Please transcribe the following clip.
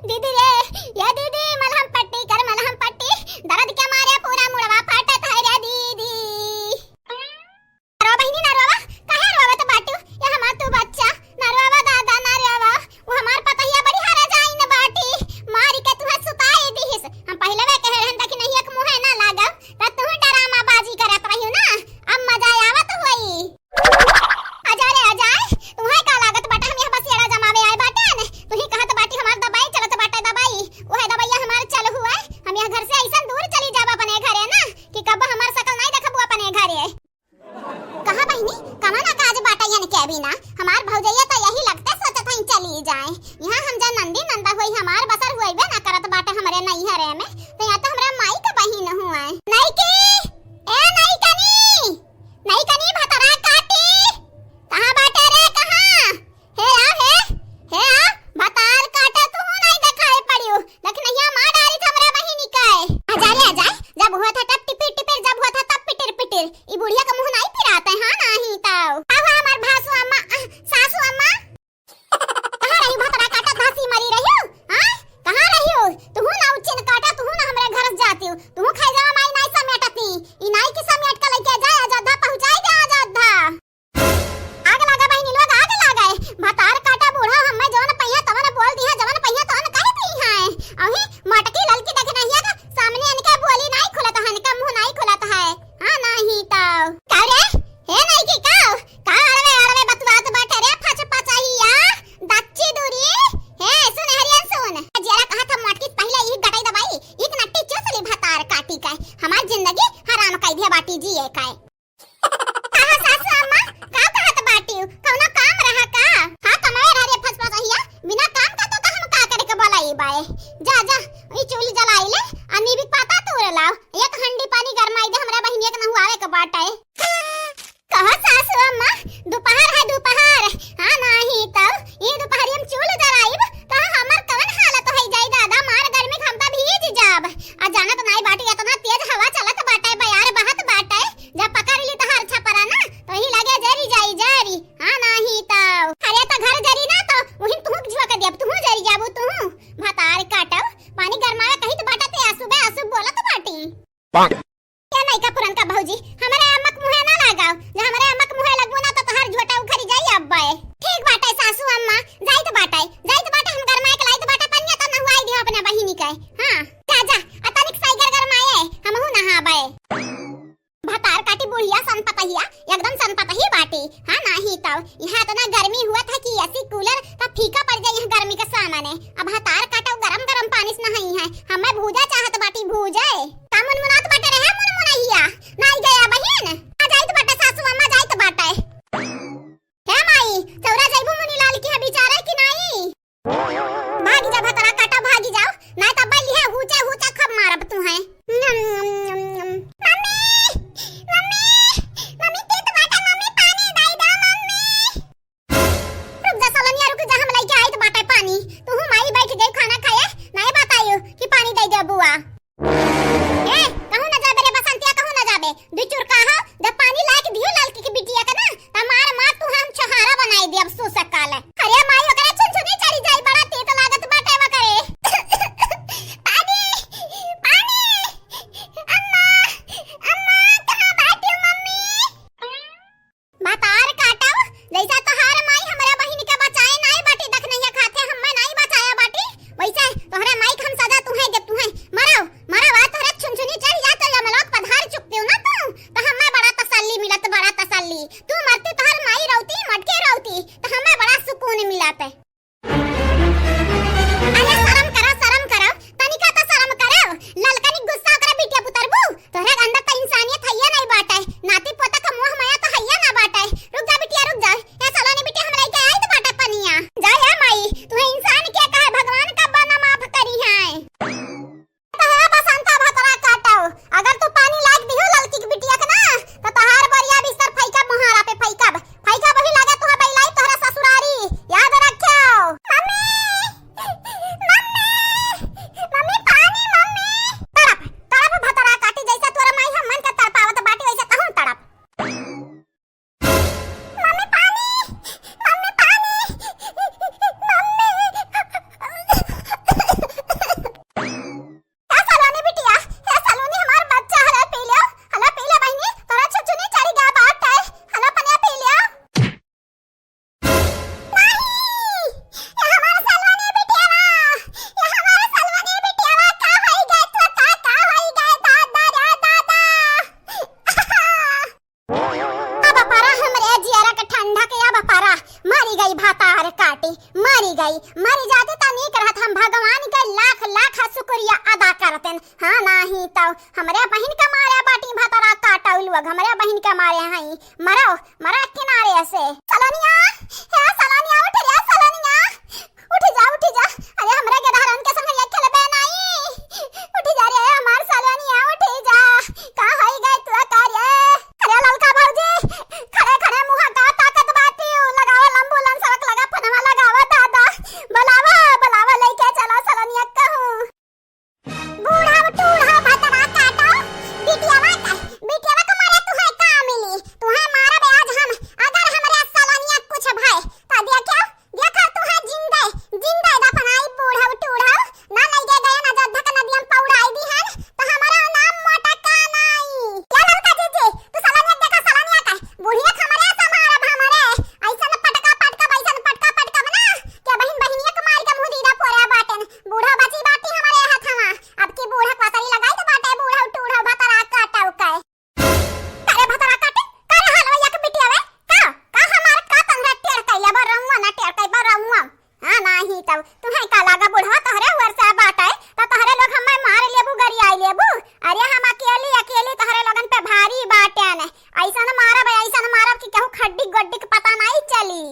दीदी रे, या दीदी मलहम पट्टी कर, मलहम पट्टी। दर्द के मारे पूरा मुड़वा फाटत है रे दीदी। नरवा बहिनी नरवा, काहे रोवा तो बाटू? ये हमार तू बच्चा नरवा दादा नरवा, वो हमार पतहिया बड़ी हारा जाई न बाटी। मारी के तुहे सुताई दीहिस। हम पहले वे कहे रहन कि नहीं एक मुंह ना लागब, त तू डरामा बाजी करत रहियो ना। अब मजा आवत होई। आजा रे आजा, तुम्हे का लागत बाटा? हम यहां बस एड़ा जमावे आए बाटे ने। तुही कहत बाटी हमार दवाई चलत बाटे दवाई। ओहे दवाइया हमार चल हुआ। हम यहां घर से ऐसा दूर चली जाब अपने घरे ना कि कब हमार शकल नहीं देखबू अपने घरे। कहां बहिनी कमा ना काज बाटा यन के बिना हमार भौजैया त यही लगते सोचत हई चली जाए। यहां हम जा नंदी नंदा होई हमार बसर होइबे ना करत बाटे हमरे नहीं हरे में। तो या तो हमरा माई का बहिन हुआ नहीं की ए नहीं कनी, नहीं कनी भतरा काटी। कहां बाटे रे कहां? हे आ भतार काटे तू नहीं देखाए पड़ियो। लेकिन यहां मां डारी हमरे बहिनी काय। आजा रे आजा, जब हुआ था तब टिपिर टिपिर, जब हुआ था तब पिटिर पिटिर। ई बुढ़िया का मुंह नहीं फिराते हां नहीं ताऊ। आवा हमार भासु अम्मा सासू अम्मा। कहां रही भतरा काटा धासी मरी रही हो? हां कहां रही हो? तू ना उचिन काटा, तू ना हमरे घर जाती हो। तू खाई जावा माई नहीं समेटती। ई नहीं की समेट के लेके जाए अयोध्या पहुंचाई दे अयोध्या। आग लगा बहिनी लोग आग लगाए। भतार काटा बूढ़ा हम्मे जवन पहिया तवन बोल दी है, जवन पहिया तवन कह दी है। अही मटकी ललकी देख नहीं है सामने इनके बोली नहीं खुलत है, इनका मुंह नहीं खुलत है। हां नहीं तो का रे हे नहीं की का अड़वे बतवात बाटे रे फच पचाहिया दच्ची दूरी। हे सुन हरियन सुन, जरा कहा था मटकी पहले ई गटाई दवाई एक नट्टी चुसली भतार काटी का हमार जिंदगी हराम कई दे बाटी जिए काय। कहा सासू अम्मा का कहत बाटी कौनो काम रहा का? हां कमाए रह रे फच पचाहिया बिना काम का तो हम का करे के बोलाई बाए। जा जा ई चूल्ही जलाई ले अनि भी पाता तोड़ लाओ, एक हंडी पानी गरमाई दे हमरा बहिनिया के नहुआवे के बाटे। कहा सासू अम्मा दोपहर है दोपहर। हां नहीं तब ये दोपहर हम चूल्ह जलाईब। कहा हमर कवन हालत होई जाई दादा, मार गर्मी हम त भीज जाब। आ जानत नहीं बाटी इतना तेज हवा चलत बाटे बयार बहत बाटे। जब पकड़ ली त हर छपरा ना तो ही लगे जरी जाई जरी। हां नहीं तब अरे त घर जरी ना तो वही तू झुक देब, तू जरी जाबू तू भतार काटब पानी गरमावे कहित बाटा ते आसु बोलत बाटी। क्या नहीं का पुरन का भौजी हमरे अम्मक मुहे ना लगाओ। जे हमरे अम्मक मुहे लगबो ना तो तोहर झोटा उखड़ी जाई अब्बे। ठीक बाटे सासू अम्मा जाइत बाटे हम गरमाए के लाइत बाटे पनिया तो नहुआई दियो अपने बहिनी के। हां जा जा अतनिक साइगर गरमाए हमहु नहाबे। भतार काटी बुढ़िया सन पतहिया एकदम सन पतही बाटी। हां नहीं तो यहां तो ना गर्मी हुआ था कि एसी कूलर का फीका पड़ जाए यहां गर्मी के सामने। अब भतार काटो गरम गरम पानी से नहीं है हमें भूजा चाहत बाटी भूजे का मुनमुनात बाटे रहे मुनमुनहिया नहीं गया बहिन। आ जाइत बाटे सासू अम्मा जाइत बाटे। हे माई चौरा जाइबू मुनी लाल की है बेचारा कि नहीं? भागी जा भतरा काटा भागी जाओ नहीं तो बल्ली है हुचा खब मारब तू है। मम्मी तीत बाटा मम्मी पानी दाई दो मम्मी। रुक जा सलोनिया रुक जा हम लेके आइत बाटे पानी। तू माई बैठ गई खाना खाए नहीं बताइयो कि पानी दे दे बुआ। ए कहूं ना जाबे रे बसंतिया कहूं ना जाबे दुचुर कहा जब पानी लाके दियो लालकी की बिटिया का ना त मार तू हम छहारा बनाई दे अब सो सकाल। अरे माई ओकरे छुनछुनी चली जाई बड़ा तीत लागत बाटे वा करे। पानी अम्मा कहां बैठी मम्मी? भतार काटव जैसा तोहार माई हमरा बहिन के बचाए नहीं बाटी देख नहीं खाते हमें नहीं बचाया बाटी वैसे तोहरा माई हम सजा तू है जब तू है मरो आ तोहरा छुनछुनी चढ़ जा तो यमलोक पधार चुकते हो ना तू तो हमें बड़ा तसल्ली मिलत बड़ा तसल्ली। तू मरती तोहर माई रहती मटके रहती तो हमें बड़ा सुकून मिलत। अरे शर्म करो तनिका तो शर्म करो। ललकनी गुस्सा करे बिटिया पुतरबू तोहरा अंदर तो इंसानियत हैया नहीं बाटे, नाती पोता का मोह माया तो हैया ना बाटे। रुक जा बिटिया रुक जा ए सलोनी बिटिया हमरा के आई तो बाटे पनिया जा या माई तू इंसान के कहे भगवान का बना माफ करी है। लाख शुक्रिया अदा करतन। हाँ नहीं तो हमरे बहन के मारे बाटी भतरा काटौ लोग, हमरे बहन के मारे हई मरो मरा किनारे से। सलोनिया हे सलोनिया उठ रे सलोनिया, उठ जा अरे हमरे गधारन के संग खेलबे नहीं, उठ जा रे हमार सलोनिया उठ जा। का होई गई तू कार्य अरे ललका भौजी खड़े खड़े मुंह का ताकत बाती लगाओ लंबुलन सड़क लगा पनवा लगावा दादा बुलावा लेके चलो सलोनिया कहूं। बूढ़ा टूढ़ा भतरा काटो बिटियावा का मारे तू है का मिली, तू है मारा बे आज हम अगर हमरे सलोनिया कुछ भाई ता देखा तू है जिंदे दफनाई बूढ़ा टूढ़ा ना लगे गए ना जद्धक नदियम पौड़ाई दी है तो हमारा नाम मोटा का नहीं। क्या ललका जीजी तू सलोनिया देखा सलोनिया का बुढ़िया हमरे समारे हमरे ऐसा न पटका बैसन पटका बना क्या बहन बहनिया के मार के मुंह दीदा पोरा बाटन बूढ़ा बची बाटी हमारे हाथ हवा अब की बूढ़ा पातरी लगाई तो बाटे बूढ़ा टूढ़ा भतरा काटाऊ काय तारे भतरा काटे करे हलवैया के बिटिया वे का हमार का तंगरा टेड़ कैले बरमुआ ना टेड़ कै बरमुआ। हां नहीं तब तू है का लागा बूढ़ा तहरे वर्षा बाटे त तहरे लोग हमें मार लेबू गरी आई लेबू। अरे हम अकेले तहरे लोगन पे भारी बाटे ने ऐसा न मारब कि केहू खड्डी गड्डी के पता नहीं चली।